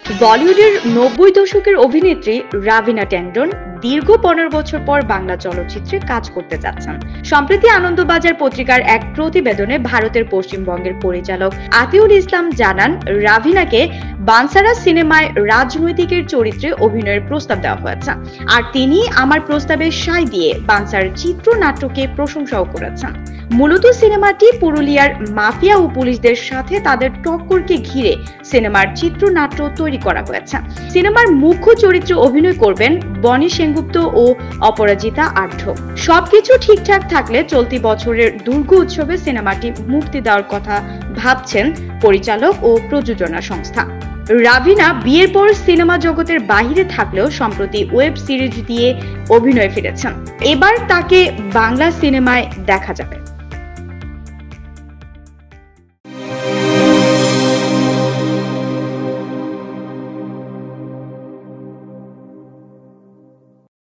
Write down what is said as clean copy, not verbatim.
বলিউডের ৯০ দশকের অভিনেত্রী রাভিনা ট্যান্ডন দীর্ঘ ১৫ বছর পর বাংলা চলচ্চিত্রে কাজ করতে যাচ্ছেন। সম্প্রতি আনন্দবাজার পত্রিকার এক প্রতিবেদনে ভারতের পশ্চিমবঙ্গের পরিচালক আতিউল ইসলাম জানান, রাভিনাকে বানসারা সিনেমায় রাজনৈতিকের চরিত্রে অভিনয়ের প্রস্তাব দেওয়া হয়েছে। আর তিনি আমার প্রস্তাবে সায় দিয়ে বানসার চিত্রনাট্যকে প্রশংসাও করেছেন। মূলত সিনেমাটি পুরুলিয়ার মাফিয়া ও পুলিশদের সাথে তাদের টক্করকে ঘিরে সিনেমার চিত্রনাট্য তৈরি করা হয়েছে। সিনেমার মুখ্য চরিত্রে অভিনয় করবেন বনি সেনগুপ্ত ও অপরাজিতা আঢ্য। সবকিছু ঠিকঠাক থাকলে চলতি বছরের দুর্গা উৎসবে সিনেমাটি মুক্তি দেওয়ার কথা ভাবছেন পরিচালক ও প্রযোজনা সংস্থা। রাভিনা বিয়ের পর সিনেমা জগতের বাইরে থাকলেও সম্প্রতি ওয়েব সিরিজ দিয়ে অভিনয়ে ফিরেছেন। এবার তাকে বাংলা সিনেমায় দেখা যাবে।